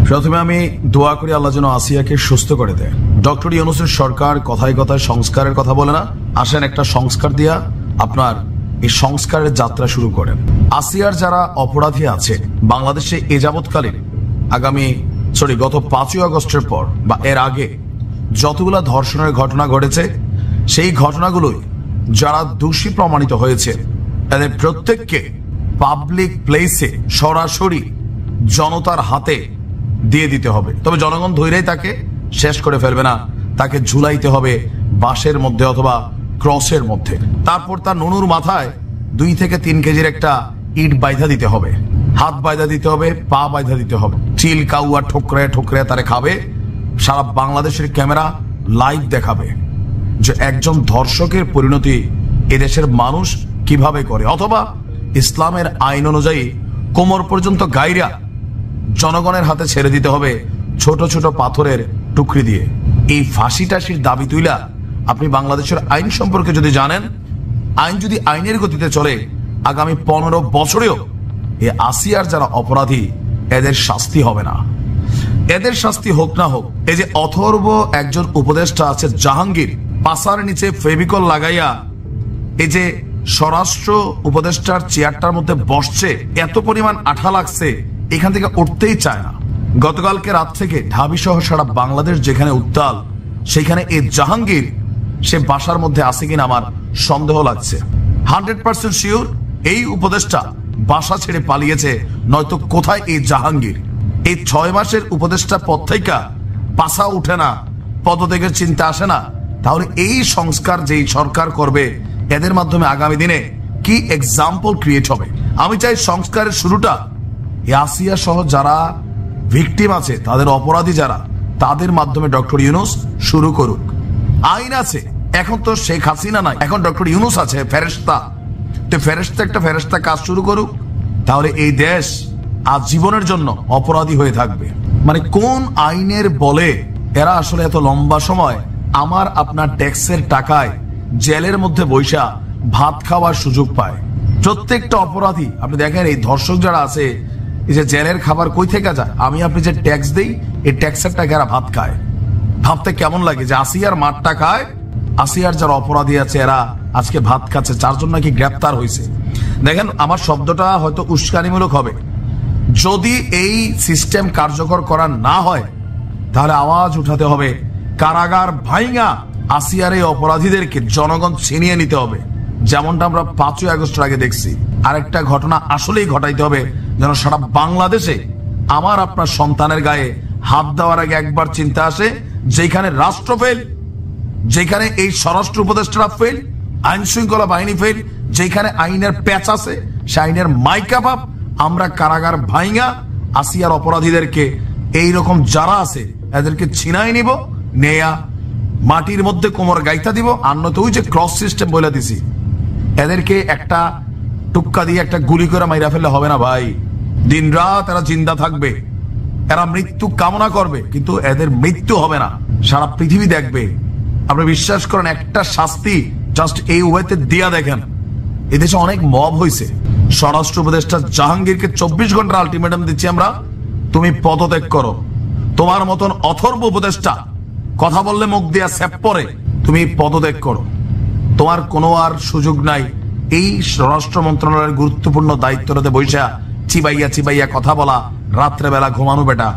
প্রথমে আমি দোয়া করি আল্লাহ যেন আসিয়াকে সুস্থ করে দেয়। ডক্টর ইউনূসের সরকার কথায় কথায় সংস্কারের কথা বলে না, আসেন একটা সংস্কার দিয়া আপনার এই সংস্কারের যাত্রা শুরু করেন। আসিয়ার যারা অপরাধী আছে বাংলাদেশে এ যাবৎকালীন গত 5ই আগস্টের পর বা এর আগে যতগুলা ধর্ষণের ঘটনা ঘটেছে, সেই ঘটনাগুলোই যারা দোষী প্রমাণিত হয়েছে তাদের প্রত্যেককে পাবলিক প্লেসে সরাসরি জনতার হাতে দিয়ে দিতে হবে। তবে জনগণ ধৈর্যই তাকে শেষ করে ফেলবে না, তাকে ঝুলাইতে হবে বাঁশের মধ্যে অথবা ক্রসের মধ্যে। তারপর তার নুনুর মাথায় 2 থেকে 3 কেজির একটা ইট বাইধা দিতে হবে, হাত বাইধা দিতে হবে, পা বাইধা দিতে হবে, চিল কাউয়া ঠোকরে ঠোকরে তারে খাবে। সারা বাংলাদেশের ক্যামেরা লাইভ দেখাবে যে একজন ধর্ষকের পরিণতি এদেশের মানুষ কিভাবে করে। অথবা ইসলামের আইন অনুযায়ী কোমর পর্যন্ত গাইরা জনগণের হাতে ছেড়ে দিতে হবে ছোট ছোট পাথরের টুকরি দিয়ে। এই ফাঁসি টাসির দাবি তুইলা আপনি বাংলাদেশের আইন সম্পর্কে যদি জানেন, আইন যদি আইনের গতিতে চলে, আগামী 15 বছরেও এই আসিয়ার যারা অপরাধী এদের শাস্তি হবে না। এদের শাস্তি হোক না হোক, এই যে অথর্ব একজন উপদেষ্টা আছে জাহাঙ্গীর, পাশার নিচে ফেভিকল লাগাইয়া এই যে স্বরাষ্ট্র উপদেষ্টার চেয়ারটার মধ্যে বসছে, এত পরিমাণ আঠা লাগছে এখান থেকে উঠতেই চায় না। গতকালকে রাত থেকে ঢাবি সহ সারা বাংলাদেশ যেখানে উত্তাল, সেখানে এই জাহাঙ্গীর সে বাসার মধ্যে আছে কিনা আমার সন্দেহ লাগছে। 100% শিওর এই উপদেষ্টা বাসা ছেড়ে পালিয়েছে, নয়তো কোথায় এই জাহাঙ্গীর? এই 6 মাসের উপদেষ্টা পদ থেকে পাশা উঠে না, পদত্যাগের চিন্তা আসে না। তাহলে এই সংস্কার যেই সরকার করবে, এদের মাধ্যমে আগামী দিনে কি এক্সাম্পল ক্রিয়েট হবে। আমি চাই সংস্কারের শুরুটা আসিয়া সহ যারা ভিকটিম আছে, তাদের অপরাধী যারা, তাদের মাধ্যমে ডক্টর ইউনূস শুরু করুক। আইন আছে, এখন তো শেখ হাসিনা নাই, এখন ডক্টর ইউনূস আছে, ফেরেশতা। তো ফেরেশতা একটা ফেরেশতা কাজ শুরু করুক, তাহলে এই দেশ আজীবনের জন্য অপরাধী হয়ে থাকবে। মানে কোন আইনের বলে এরা আসলে এত লম্বা সময় আমার আপনার ট্যাক্সের টাকায় জেলের মধ্যে বৈশা ভাত খাওয়ার সুযোগ পায়? প্রত্যেকটা অপরাধী আপনি দেখেন, এই ধর্ষক যারা আছে, এই যে জেলের খাবার কই থেকে যায়? আমি আপনি যে ট্যাক্স দেই, এই ট্যাক্সের টাকা এরা ভাত খায়। ভাবতে কেমন লাগে যে আসিয়ার মাঠটা খায়, আসিয়ার যারা অপরাধী আছে এরা আজকে ভাত খাচ্ছে। 4 জন নাকি গ্রেপ্তার হয়েছে। দেখেন, আমার শব্দটা হয়তো উস্কানিমূলক হবে, যদি এই সিস্টেম কার্যকর করা না হয় তাহলে আওয়াজ উঠাতে হবে, কারাগার ভাইঙা আসিয়ার এই অপরাধীদেরকে জনগণ ছিনিয়ে নিতে হবে। যেমনটা আমরা 5ই আগস্টের আগে দেখছি। আরেকটা ঘটনা আসলেই ঘটাইতে হবে, যেন সারা বাংলাদেশে আমার আপনার সন্তানের গায়ে হাত দেওয়ার আগে একবার চিন্তা আসে, যেখানে রাষ্ট্র ফেল, যেখানে এই স্বরাষ্ট্র উপদেষ্টারা ফেল, আইন শৃঙ্খলা বাহিনী ফেল, যেখানে আইনের প্যাচ আছে সে আইনের মাইকা ভাব, আমরা কারাগার ভাইঙা আসিয়ার অপরাধীদেরকে এইরকম যারা আছে এদেরকে ছিনাই নিব, নেয়া মাটির মধ্যে কোমর গাইতা দিব। আর নয়তো ওই যে ক্রস সিস্টেম বলে দিছি, এদেরকে একটা টুক্কা দিয়ে একটা গুলি করে মাইরা ফেললে হবে না ভাই। দিন রাত এরা জিন্দা থাকবে, এরা মৃত্যু কামনা করবে, কিন্তু এদের মৃত্যু হবে না, সারা পৃথিবী দেখবে। আপনি বিশ্বাস করেন, একটা শাস্তি জাস্ট এই ওয়েতে দিয়া দেখেন। এদেশে অনেক মব হয়েছে। স্বরাষ্ট্র উপদেষ্টা জাহাঙ্গীরকে 24 ঘন্টার আলটিমেটাম দিচ্ছি আমরা, তুমি পদত্যাগ করো। তোমার মতন অথর্ব উপদেষ্টা কথা বললে মুখ দিয়া সেপ পরে, তুমি পদত্যাগ করো। তোমার কোনো আর সুযোগ নাই এই স্বরাষ্ট্র মন্ত্রণালয়ের গুরুত্বপূর্ণ দায়িত্বটাতে বৈশা চিবাইয়া চিবাইয়া কথা বলা, রাত্রে বেলা ঘুমানো বেটা।